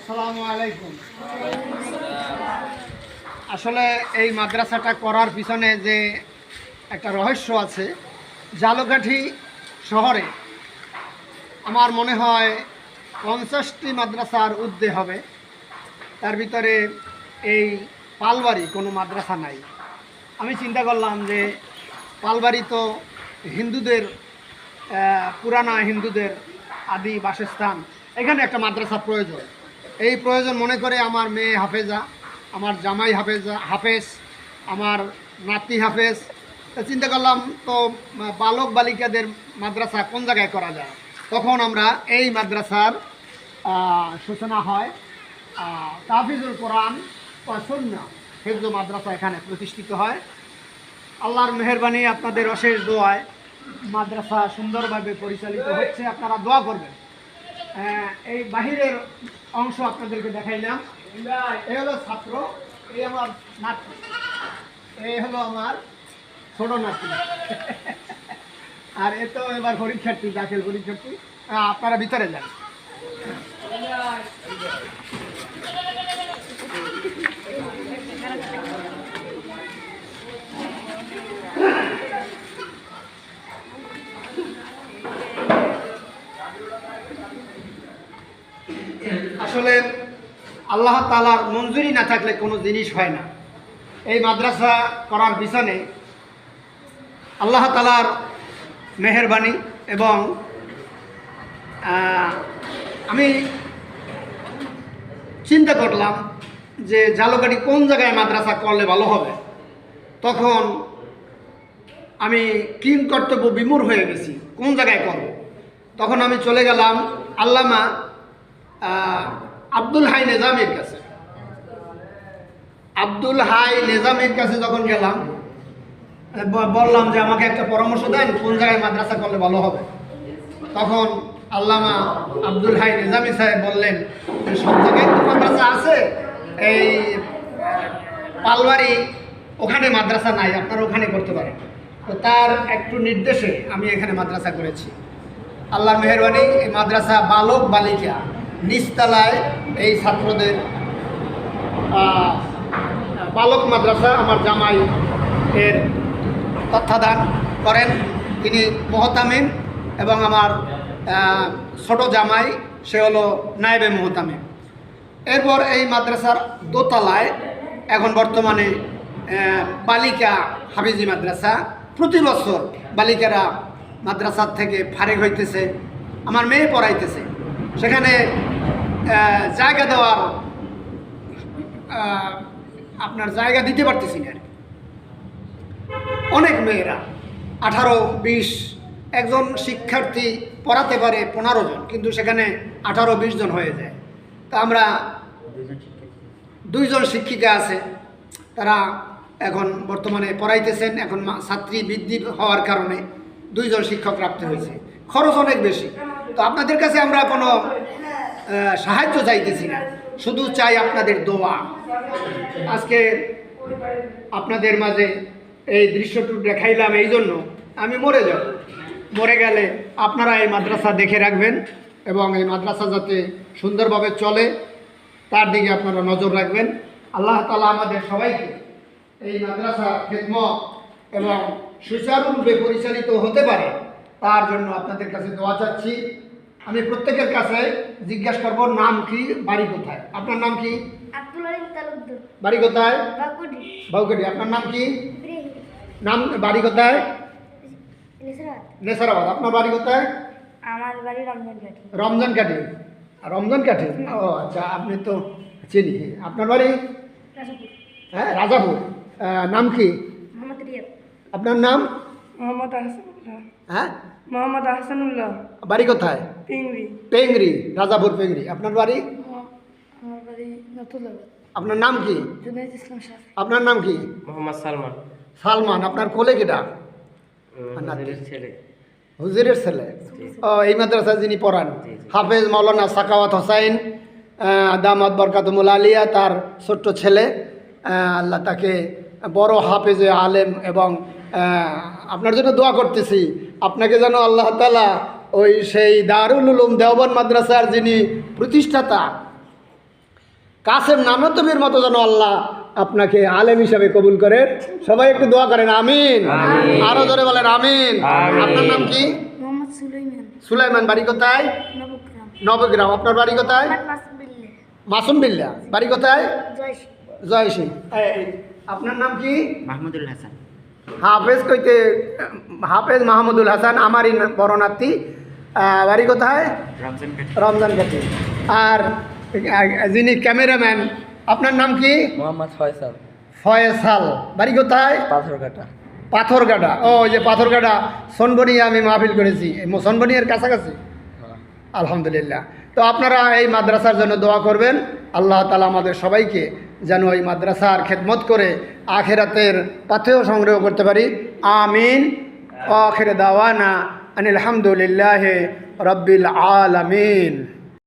আসসালামু আলাইকুম। আসলে এই মাদ্রাসাটা করার পিছনে যে একটা রহস্য আছে, ঝালকাঠি শহরে আমার মনে হয় 50টি মাদ্রাসার উদ্যোগ হবে। তার ভিতরে এই পালবাড়ি কোনো মাদ্রাসা নাই। আমি চিন্তা করলাম যে পালবাড়ি তো হিন্দুদের পুরানা হিন্দুদের আদি বাসস্থান, এখানে একটা মাদ্রাসা প্রয়োজন। এই প্রয়োজন মনে করে আমার মেয়ে হাফেজা, আমার জামাই হাফেজ, আমার নাতি হাফেজ, চিন্তা করলাম তো বালক বালিকাদের মাদ্রাসা কোন জায়গায় করা যায়। তখন আমরা এই মাদ্রাসার সূচনা হয়। তাহফিজুল কোরআন ও সুন্নাহ হিফজ মাদ্রাসা এখানে প্রতিষ্ঠিত হয়। আল্লাহর মেহেরবানি, আপনাদের অশেষ দোয়ায় মাদ্রাসা সুন্দরভাবে পরিচালিত হচ্ছে। আপনারা দোয়া করবেন। এই বাহিরের অংশ আপনাদেরকে দেখাইলাম। এই হলো ছাত্র, এই আমার নাতি, এই হলো আমার ছোট নাতি, আর এ তো এবার পরীক্ষার্থী, দাখিল পরীক্ষার্থী। আপনারা ভিতরে যান। আসলে আল্লাহ তাআলার মঞ্জুরি না থাকলে কোনো জিনিস হয় না। এই মাদ্রাসা করার পিছনে আল্লাহ তাআলার মেহেরবানি এবং আমি চিন্তা করলাম যে ঝালকাঠি কোন জায়গায় মাদ্রাসা করলে ভালো হবে। তখন আমি কিং কর্তব্য বিমূঢ় হয়ে গেছি, কোন জায়গায় করব। তখন আমি চলে গেলাম আল্লামা আব্দুল হাই নিজামীর কাছে। আব্দুল হাই নিজামীর কাছে যখন গেলাম, বললাম যে আমাকে একটা পরামর্শ দেন কোন জায়গায় মাদ্রাসা করলে ভালো হবে। তখন আল্লামা আব্দুল হাই নিজামী সাহেব বললেন যে সব জায়গায় তো মাদ্রাসা আছে, এই পালবাড়ি ওখানে মাদ্রাসা নাই, আপনারা ওখানে করতে পারেন। তো তার একটু নির্দেশে আমি এখানে মাদ্রাসা করেছি। আল্লাহর মেহেরবানি, এই মাদ্রাসা বালক বালিকা নিচতলায় এই ছাত্রদের বালক মাদ্রাসা আমার জামাই এর তত্ত্বাবধান করেন, তিনি মোহতামিম, এবং আমার ছোট জামাই সে হলো নায়েবে মোহতামিম। এরপর এই মাদ্রাসার দোতলায় এখন বর্তমানে বালিকা হাফিজি মাদ্রাসা, প্রতি বছর বালিকারা মাদ্রাসার থেকে ফারেক হইতেছে, আমার মেয়ে পড়াইতেছে। সেখানে জায়গা দেওয়ার আপনার জায়গা দিতে পারতেছি না। অনেক মেয়েরা 18-20, একজন শিক্ষার্থী পড়াতে পারে 15 জন, কিন্তু সেখানে 18-20 জন হয়ে যায়। তা আমরা 2 জন শিক্ষিকা আছে, তারা এখন বর্তমানে পড়াইতেছেন। এখন ছাত্রী বৃদ্ধি হওয়ার কারণে 2 জন শিক্ষক রাখতে হয়েছে, খরচ অনেক বেশি। তো আপনাদের কাছে আমরা কোনো সাহায্য চাইতেছি না, শুধু চাই আপনাদের দোয়া। আজকে আপনাদের মাঝে এই দৃশ্যটুকু দেখাইলাম এই জন্য, আমি মরে যাব, মরে গেলে আপনারা এই মাদ্রাসা দেখে রাখবেন এবং এই মাদ্রাসা যাতে সুন্দরভাবে চলে তার দিকে আপনারা নজর রাখবেন। আল্লাহ তাআলা আমাদের সবাইকে এই মাদ্রাসা খিদমত এবং সুচারুরূপে পরিচালিত হতে পারে তার জন্য আপনাদের কাছে দোয়া চাচ্ছি। আমি প্রত্যেকের কাছে জিজ্ঞাসা করব নাম কি, বাড়ি কোথায়। আপনার নাম কি? বাড়ি কোথায়? বাউকাটি। আপনার নাম কি? নাম, বাড়ি কোথায়? নেসারাবাদ। আপনার বাড়ি কোথায়? আমার বাড়ি রমজানকাঠি। রমজানকাঠি। রমজানকাঠি, ও আচ্ছা, আপনি তো চিনি। আপনার বাড়ি? হ্যাঁ, রাজাপুর। নাম কি? আপনার নাম? মোহাম্মদ আহসানুল্লাহ। হ্যাঁ, মোহাম্মদ আহসানুল্লাহ। বাড়ি কোথায়? পেংরি। পেংরি, রাজাপুর পেংরি। আপনার বাড়ি? আমার বাড়ি নতুলাবাদ। আপনার নাম কি? জুনাইদ ইসলাম শাফি। আপনার নাম কি? মোহাম্মদ সালমান। সালমান। আপনার কোলে কেটা? ছেলে। হুজুরের ছেলে। ও, এই মাদ্রাসায় যিনি পড়ান, হাফেজ মাওলানা সাকাওয়াত হোসাইন দামাত বরকাতুমুল আলিয়া, তার ছোট্ট ছেলে। আল্লাহ তাকে বড় হাফেজে আলেম, এবং আপনার জন্য দোয়া করতেছি, আপনাকে যেন আল্লাহ তাআলা ওই সেই দারুল উলুম দেওবন্দ মাদ্রাসার যিনি প্রতিষ্ঠাতা কাসেম নানতবীর মতো যেন আল্লাহ আপনাকে আলেম হিসাবে কবুল করেন। সবাই একটু দোয়া করেন আমিন। আরো জোরে বলেন আমিন। আপনার নাম কি? মোহাম্মদ সুলাইমান সুলাইমান। বাড়ি কোথায়? নবগ্রাম নবগ্রাম। আপনার বাড়ি কোথায়? মাসবিল্লে মাসুম বিল্লা। বাড়ি কোথায়? জয়শ্রী জয়সী। আপনার নাম কি? মাহমুদুল হাসান। হাফেজ কইতে হাফেজ মাহমুদুল হাসান আমারই বড় নাতি। বাড়ি কোথায়? রমজান রমজান ঘাটি। আর যিনি ক্যামেরাম্যান আপনার নাম কি? মোহাম্মদ ফয়সাল। ফয়সাল। বাড়ি কোথায়? পাথরঘাটা। পাথরঘাটা। ও ওই যে পাথরঘাটা সোনবনিয়া আমি মাহফিল করেছি, সোনবনিয়ার কাছাকাছি। আলহামদুলিল্লাহ। তো আপনারা এই মাদ্রাসার জন্য দোয়া করবেন, আল্লাহ তাআলা আমাদের সবাইকে যেন এই মাদ্রাসার খেদমত করে আখিরাতের পাথেয় সংগ্রহ করতে পারি। আমিন। আখির দাওয়ানা আনিল হামদুলিল্লাহি রাব্বিল আলামিন।